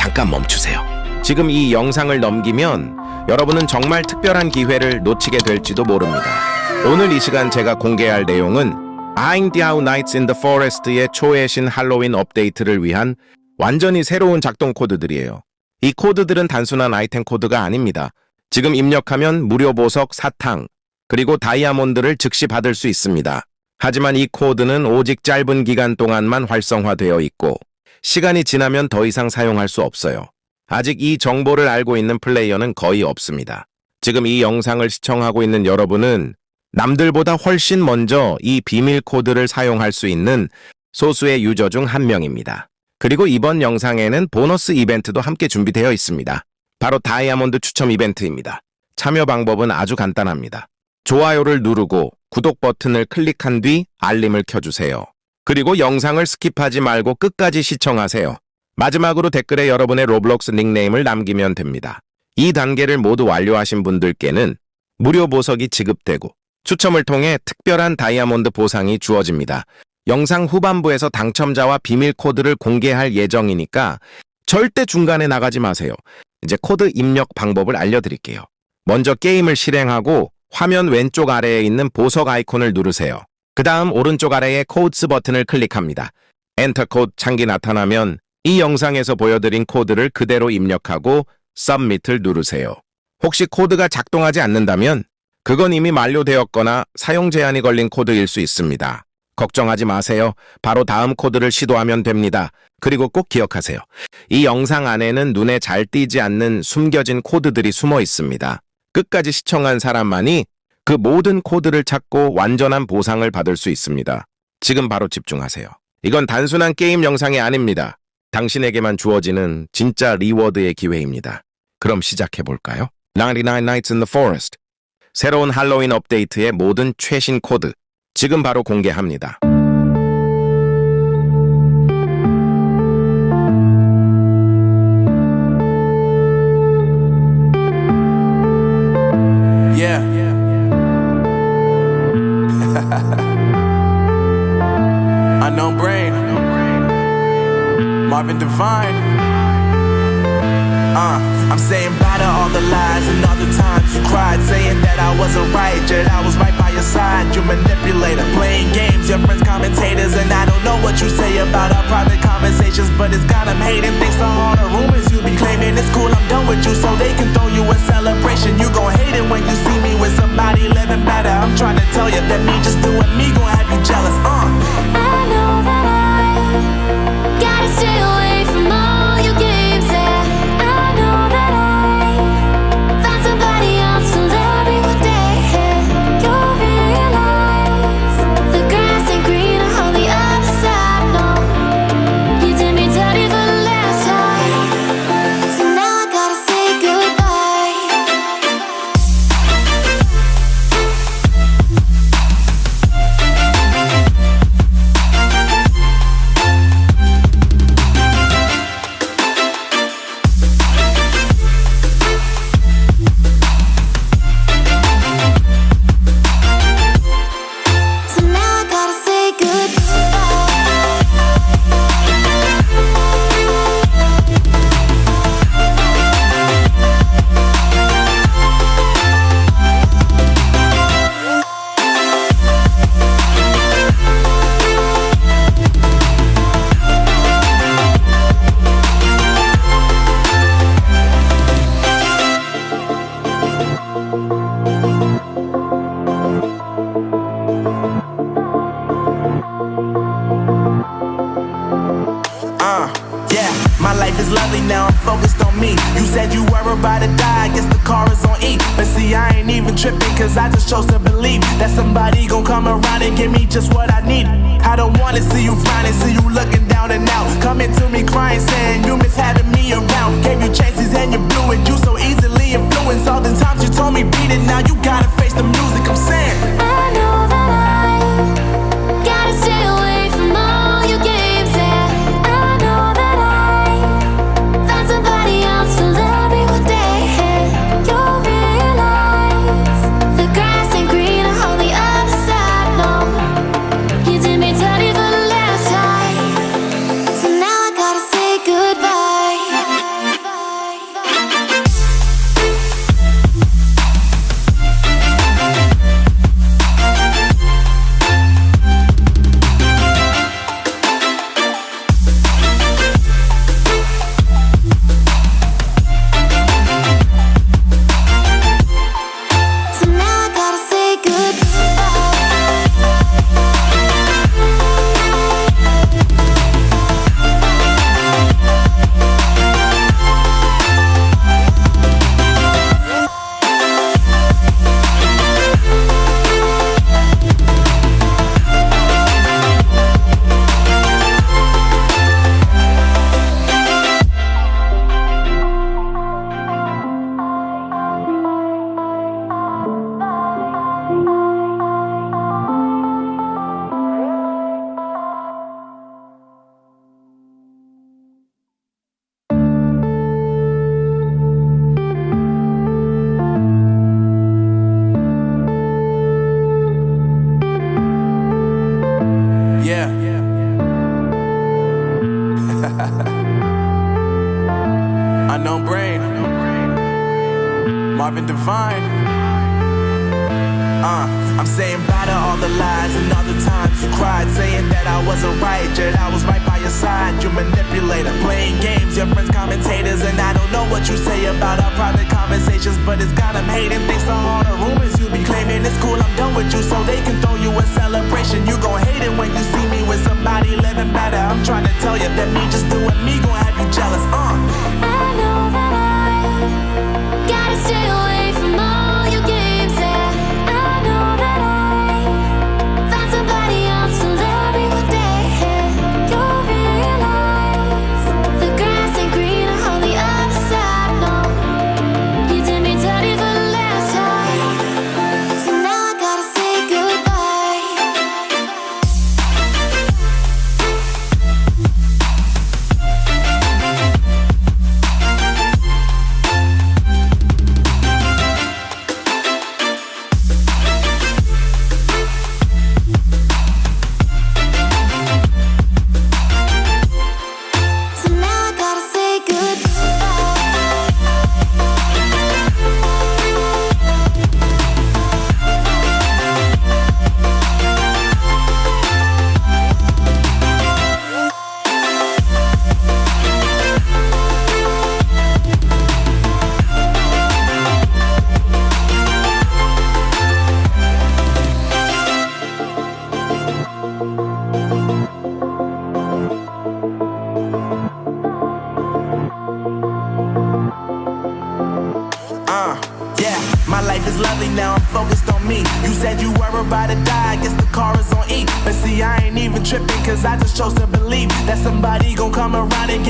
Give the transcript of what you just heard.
잠깐 멈추세요. 지금 이 영상을 넘기면 여러분은 정말 특별한 기회를 놓치게 될지도 모릅니다. 오늘 이 시간 제가 공개할 내용은 Dying Nights in the Forest의 초회신 할로윈 업데이트를 위한 완전히 새로운 작동 코드들이에요. 이 코드들은 단순한 아이템 코드가 아닙니다. 지금 입력하면 무료 보석, 사탕, 그리고 다이아몬드를 즉시 받을 수 있습니다. 하지만 이 코드는 오직 짧은 기간 동안만 활성화되어 있고 시간이 지나면 더 이상 사용할 수 없어요. 아직 이 정보를 알고 있는 플레이어는 거의 없습니다. 지금 이 영상을 시청하고 있는 여러분은 남들보다 훨씬 먼저 이 비밀 코드를 사용할 수 있는 소수의 유저 중 한 명입니다. 그리고 이번 영상에는 보너스 이벤트도 함께 준비되어 있습니다. 바로 다이아몬드 추첨 이벤트입니다. 참여 방법은 아주 간단합니다. 좋아요를 누르고 구독 버튼을 클릭한 뒤 알림을 켜주세요. 그리고 영상을 스킵하지 말고 끝까지 시청하세요. 마지막으로 댓글에 여러분의 로블록스 닉네임을 남기면 됩니다. 이 단계를 모두 완료하신 분들께는 무료 보석이 지급되고 추첨을 통해 특별한 다이아몬드 보상이 주어집니다. 영상 후반부에서 당첨자와 비밀 코드를 공개할 예정이니까 절대 중간에 나가지 마세요. 이제 코드 입력 방법을 알려드릴게요. 먼저 게임을 실행하고 화면 왼쪽 아래에 있는 보석 아이콘을 누르세요. 그 다음 오른쪽 아래에 코드스 버튼을 클릭합니다. 엔터 코드 창이 나타나면 이 영상에서 보여드린 코드를 그대로 입력하고 서밋을 누르세요. 혹시 코드가 작동하지 않는다면 그건 이미 만료되었거나 사용 제한이 걸린 코드일 수 있습니다. 걱정하지 마세요. 바로 다음 코드를 시도하면 됩니다. 그리고 꼭 기억하세요. 이 영상 안에는 눈에 잘 띄지 않는 숨겨진 코드들이 숨어 있습니다. 끝까지 시청한 사람만이 그 모든 코드를 찾고 완전한 보상을 받을 수 있습니다. 지금 바로 집중하세요. 이건 단순한 게임 영상이 아닙니다. 당신에게만 주어지는 진짜 리워드의 기회입니다. 그럼 시작해볼까요? 99 Nights in the Forest. 새로운 할로윈 업데이트의 모든 최신 코드. 지금 바로 공개합니다. Yeah. Unknown brain. Marvin Divine. I'm saying bye to all the lies and all the times you cried, saying that I wasn't right, yet I was right by your side. You manipulator, playing games, your friends commentators, and I don't know what you say about our private conversations, but it's got them hating. Thanks to all the rumors you be claiming, it's cool, I'm done with you, so they can throw you a celebration. You gon' hate it when you see me with somebody living better. I'm trying to tell you that me just doing me gon' have you jealous. I know that I gotta stay away from all your games, yeah. I know that I found somebody else to love me one day, yeah. You'll realize the grass ain't greener on the other side, no. You did me dirty for the last time, so now I gotta say goodbye. So now I gotta say goodbye. Yeah, my life is lovely now, I'm focused on me. You said you were about to die, I guess the car is on E. But see, I ain't even tripping, cause I just chose to believe that somebody gon' come around and give me just what I need. I don't wanna see you frowning, see you looking down and out, coming to me crying, saying you miss having me around. Gave you chances and you blew it, you so easily influenced. All the times you told me beat it, now you gotta face the music, I'm saying I know that I gotta stay away from all your games, yeah. I know that I found somebody else to love me one day, yeah. You'll realize the grass ain't greener on the other side, no. You did me dirty for the last time, so now I gotta say goodbye. no brain. Marvin Devine. I'm saying bye to all the lies and all the times you cried, saying that I wasn't right, yet I was right by your side. You manipulator, playing games, your friends commentators, and I don't know what you say about our private conversations, but it's got them hating. Thanks to all the rumors you be claiming, it's cool, I'm done with you, so they can throw you a celebration. You gon' hate it when you see me with somebody living better. I'm trying to tell you that me just doing me gon' have you jealous. I know that I gotta stay away from all your games, yeah. I know that I found somebody else to love me one day, yeah. You'll realize the grass ain't greener on the other side, no. You did me dirty for the last time, so now I gotta say goodbye. So now I gotta say goodbye. Yeah, my life is lovely now, I'm focused on me. You said you were about to die, I guess the car is on E. But see, I ain't even tripping, cause I just chose to believe that somebody gon' come around and get